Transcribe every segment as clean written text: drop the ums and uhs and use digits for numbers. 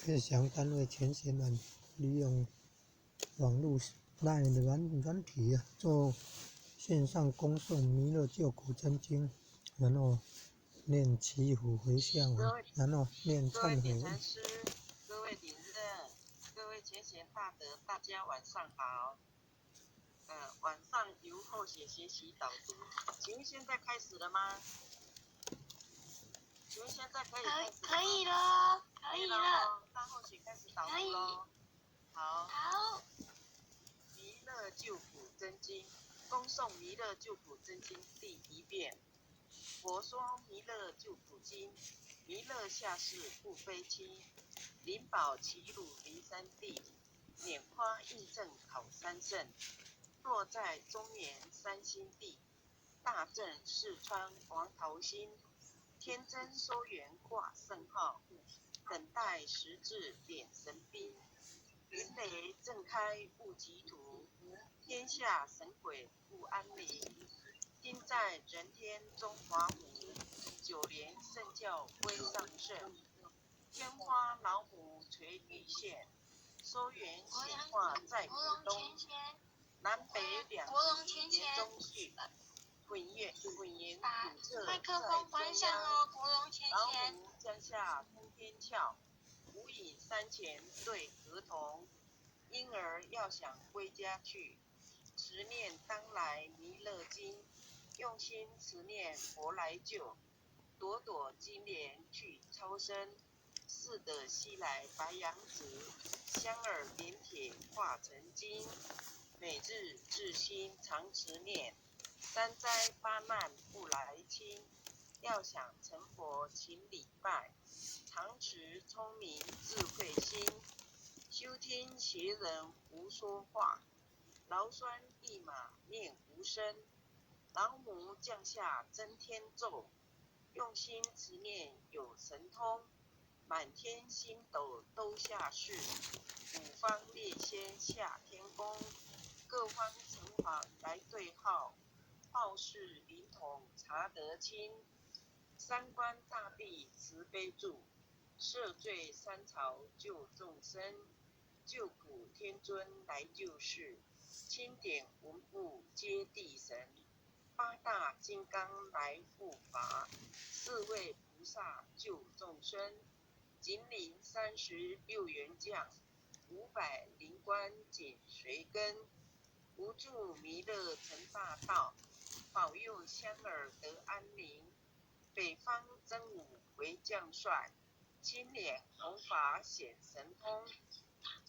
日详单位前线案利用网络LINE 的软体做线上恭送弥勒救苦真经，然后念祈福回向，然后念忏悔文。各位点禅师、各位领任、各位前贤大德，大家晚上好。晚上由后学学习导读，请问现在开始了吗？请问现在可以开始了吗？可以了，可以了。那后学开始导读喽。好。弥勒救苦真经，恭诵弥勒救苦真经第1遍。佛说弥勒救苦经，弥勒下世不非亲，灵宝齐鲁离三地，拈花印证考三圣。若在中原三星地，大正四川王桃心，天真收元挂圣号，等待时至点神兵。云雷震开悟极途，天下神鬼不安宁。今在人天中华母，9年圣教归上圣。天花老母垂玉线，收元显化在古东。南北两极言中序，混言古彻在中央。老母降下通天窍，无影山前对河童。婴儿要想归家去，持念当来弥勒经，用心持念佛来救，朵朵金莲去超生。似得西来白羊子，香耳连铁化成金。每日至心常持念，三灾八难不来侵。要想成佛请礼拜，常持聪明智慧心。休听邪人胡说话，劳酸一马念无声。老母降下真天咒，用心持念有神通。满天星斗都下世，五方列仙下天宫。各方城隍来对号，报事灵统查得清。三官大帝慈悲助，赦罪三朝救众生。救苦天尊来救世，钦点文部接地神。8大金刚来护法，4位菩萨救众生。紧领36员将，500灵官紧随跟。无助弥勒成大道，保佑香耳得安宁。北方真武为将帅，青脸弘法显神通。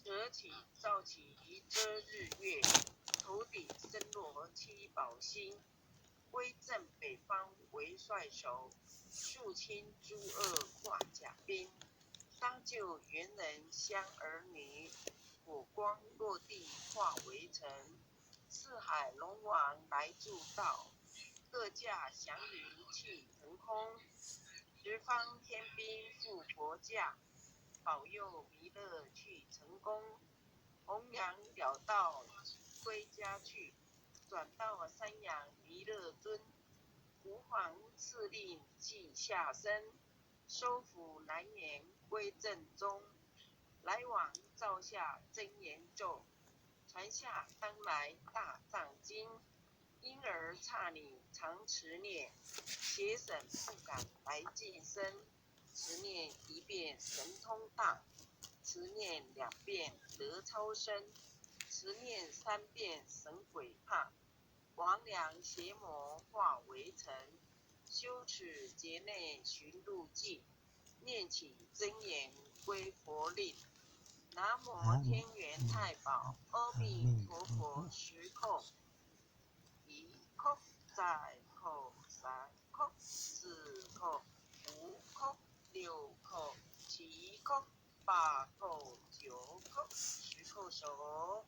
扯起照起遮日月，头顶身罗七宝星。威震北方为帅首，肃清诸恶挂甲兵。当救猿人香儿女，火光落地化为尘。四海龙王来助道，各驾祥云气腾空。十方天兵护佛驾，保佑弥勒去成功。弘扬了道归家去，转到山阳弥勒尊。吾皇赐令即下生，收服南辕归正中。来往照下真言咒，传下当来大藏经。婴儿刹你常持念，邪神不敢来近身。持念1遍神通大，持念2遍得超生，持念3遍神鬼怕。魍魉邪魔化为尘，修持劫内寻路径。念起真言归佛令，南无天元太保，阿弥陀佛时空。1空再空3空4空5空6空7空8空9空10空手。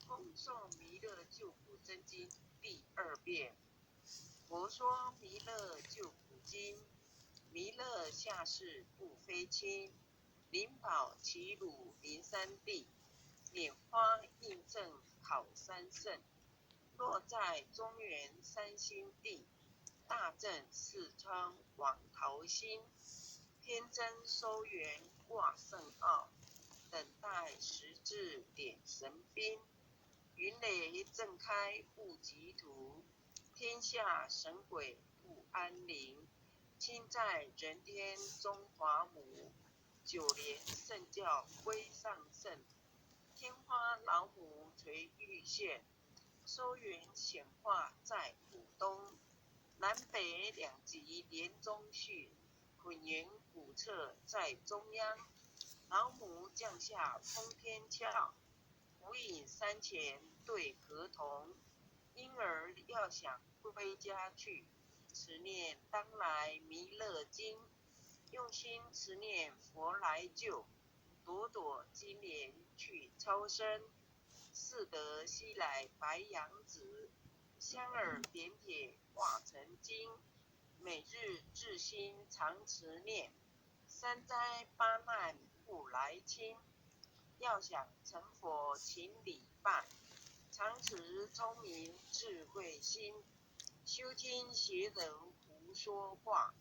恭诵弥勒救苦真经第2遍。佛说弥勒救苦经，弥勒下世不非亲，灵宝齐鲁临三地，拈花印证考三圣。若在中原三星地，大正四川王桃心，天真收元挂圣奥，等待时至点神兵。云雷震开雾极图，天下神鬼不安宁。亲在人天中华母，九连圣教归上圣。天花老母垂玉县，收元显化在古东。南北两极连中续，混元古彻在中央。老母降下通天窍，无影山前对河童。婴儿要想归家去，持念当来弥勒经。用心持念佛来救，朵朵金莲去超生。四德西来白羊子，香耳点铁化成金。每日至心常持念，三灾八难不来侵。要想成佛请礼拜，常持聪明智慧心。修经学人胡说话，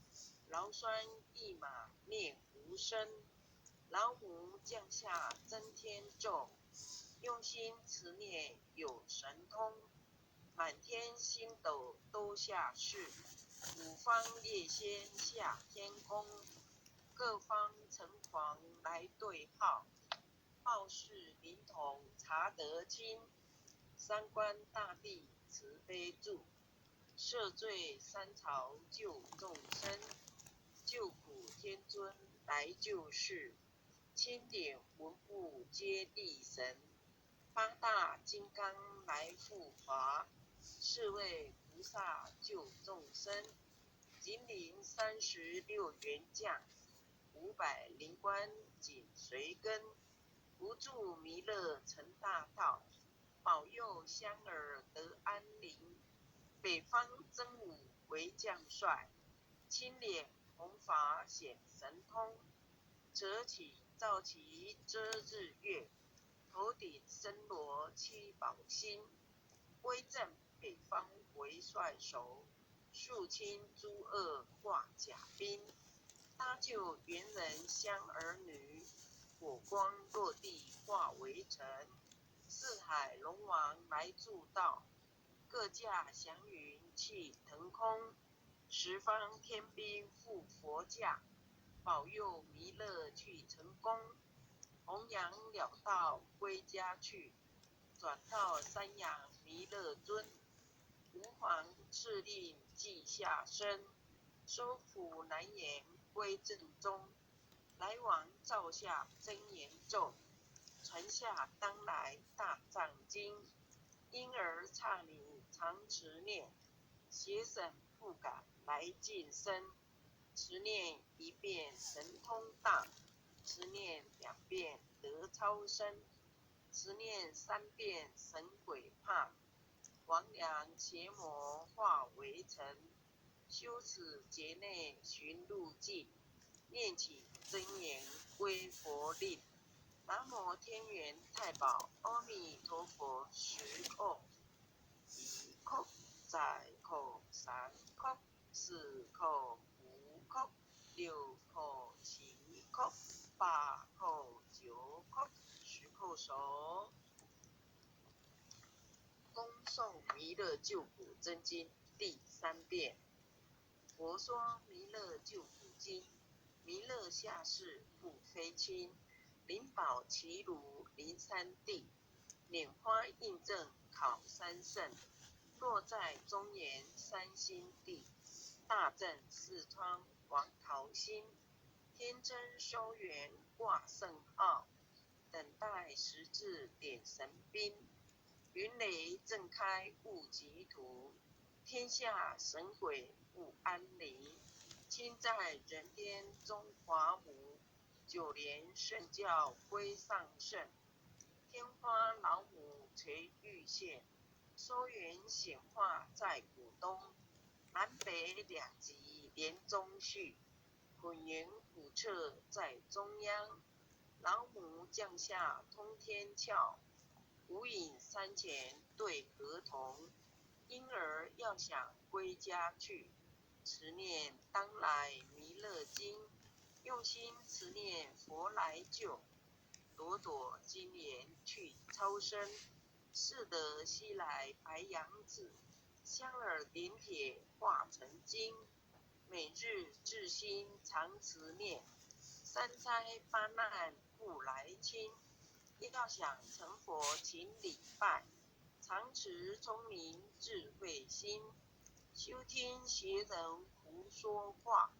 劳酸一马念无声。老母降下真天咒，用心持念有神通。满天星斗都下世，五方列仙下天宫。各方城隍来对号，报事灵童查得清。三官大帝慈悲助，赦罪三朝救众生。救苦天尊来救世，钦点文部皆力神。八大金刚来护华，四位菩萨救众生。金陵36员将，500灵官紧随跟。不住弥勒成大道，保佑香儿得安宁。北方真武为将帅，青脸红发显神通。造起遮日月，头顶身罗七宝星。威震北方为帅首，肃清诸恶挂甲兵。搭救猿人香儿女，火光落地化为尘。四海龙王来助道，各驾祥云气腾空。十方天兵护佛驾，保佑弥勒去成功。弘扬了道归家去，转到三阳弥勒尊。吾皇敕令记下生，收服难言归正宗。来往照下真言咒，传下当来大藏经。婴儿刹你常持念，邪神不敢来近身。持念一遍神通大，持念2遍得超生。持念3遍神鬼怕，魍魉邪魔化为尘。修此劫内寻路径，念起真言归佛令。南无天元太保阿弥陀佛10口，1口再口3口4口5口6口7口8口9口10口手。恭诵弥勒救苦真经第3遍。佛说弥勒救苦经，弥勒下世不非亲，灵宝齐如灵山地，拈花印证考三圣。落在中原三星地，大正四川王桃心。天真收元挂圣奥，等待时至点神兵。云雷震开雾极图，天下神鬼不安宁。亲在人天中华母，九连圣教归上圣。天花老母垂玉县，收元显化在古东。南北两极连中续，混元古彻在中央。老母降下通天窍，无影山前对河童。婴儿要想归家去，持念当来弥勒经。用心持念佛来救，朵朵金莲去超生，适得西来白羊子，香耳点铁化成金，每日至心常持念，三灾八难不来侵。要想成佛请礼拜，常持聪明智慧心，休听邪人胡说话，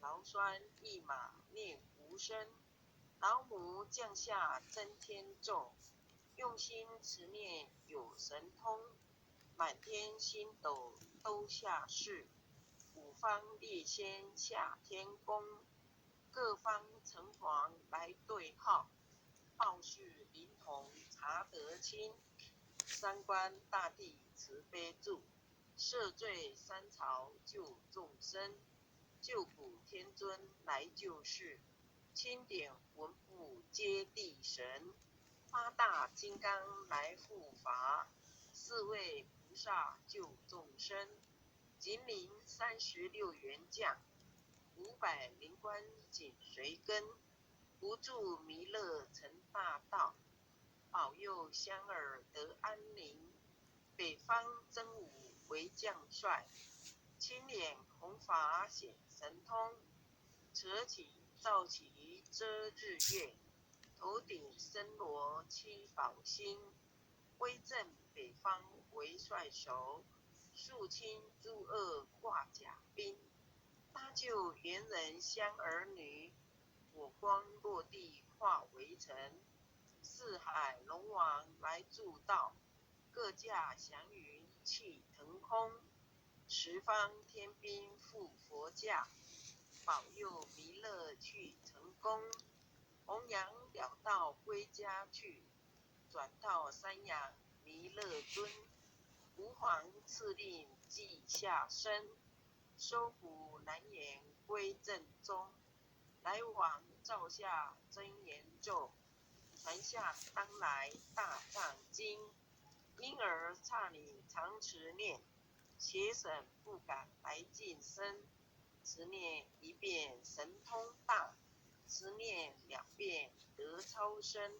劳酸一马念无声，老母降下真天咒，用心持念有神通，满天星斗都下世，五方列仙下天宫，各方城隍来对号，报事灵童查得清，三官大帝慈悲助，赦罪三朝救众生，救苦天尊来救世，钦点文部接地神，八大金刚来护法，四位菩萨救众生，金陵36员将，500灵官紧随跟，不住弥勒成大道，保佑香儿得安宁，北方真武为将帅，青脸红发显神通，扯起照起遮日月，头顶森罗七宝星，威震北方为帅首，肃清诸恶挂甲兵，搭救猿人香儿女，火光落地化为尘，四海龙王来助道，各驾祥云气腾空，十方天兵护佛驾，保佑弥勒去成功，弘扬了道归家去，转到山阳弥勒尊，吾皇赐令记下生，收服南阎归正宗，来往照下真言咒，传下当来大藏经，因而刹你常持念，邪神不敢来近身，持念一遍神通大，持念2遍得超生，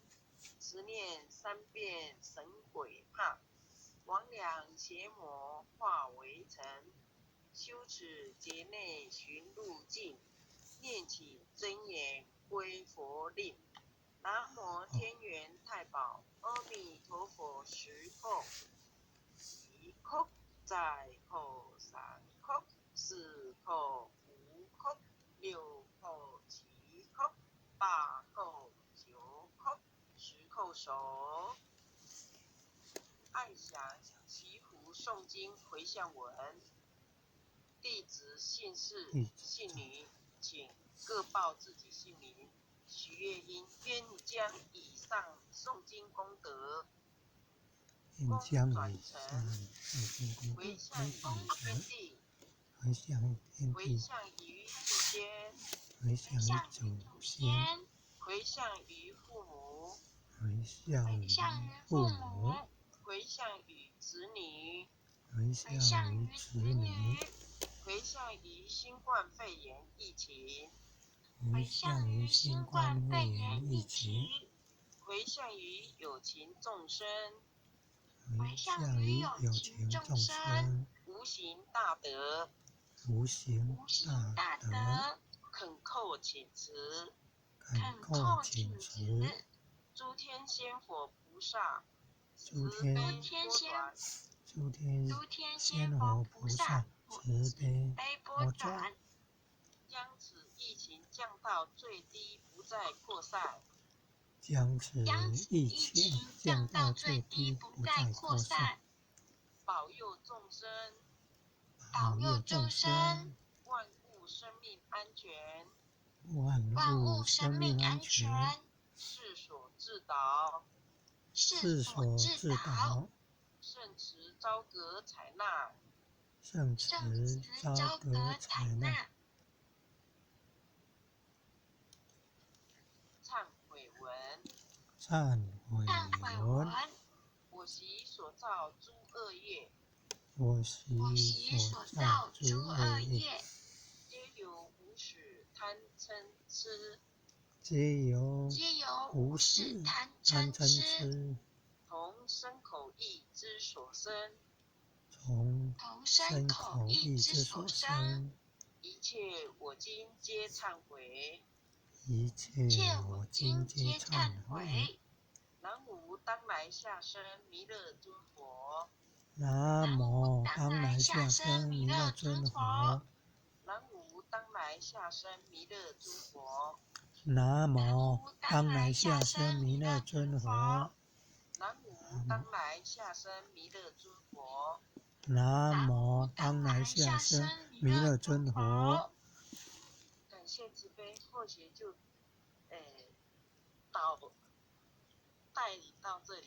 持念3遍神鬼怕，魍魉邪魔化为尘，修持劫内寻路径，念起真言归佛令，南无天元太保阿弥陀佛10叩，1叩再叩3叩4叩5叩6叩7叩8叩9叩10叩首，按响祈福诵经回向文，弟子姓氏姓名请各报自己姓名，许愿因愿将以上诵经功德应功将以转成上回向于天地，回向天回地，向于祖先，回向于祖先，回向于父母，回向于父母，回向于子女，回向于子女，回向于新冠肺炎疫情，回向于新冠肺炎疫情，回向于有情众生，回向于有情众生，无形大德，无形大德，恳叩请辞，恳叩请辞，诸天仙佛菩萨，诸天仙佛菩萨慈悲博转，将此疫情降到最低，不再扩散。将此疫情降到最低，不再扩散。保佑众生，保佑众生，万物生命安全，万物生命安全，世所自导，世所自导，圣慈昭格采纳，圣慈昭格采纳。忏悔文，忏悔文，我习所造诸恶业，我习所造诸恶业，皆由无始贪嗔痴，皆由无无始始贪贪嗔嗔痴，痴，从身口意之所生，从同身身口口意意之之所所生，生，一切我今皆忏悔。一切切我我今皆今皆忏忏悔。悔。南无当来下生弥勒尊佛，南无当来下生弥勒尊佛。南无当来下生弥勒尊佛，南无当来下生弥勒尊佛。南无当来下生弥勒尊佛，南无当来下生弥勒尊佛。感谢慈悲，或许就带领到这里。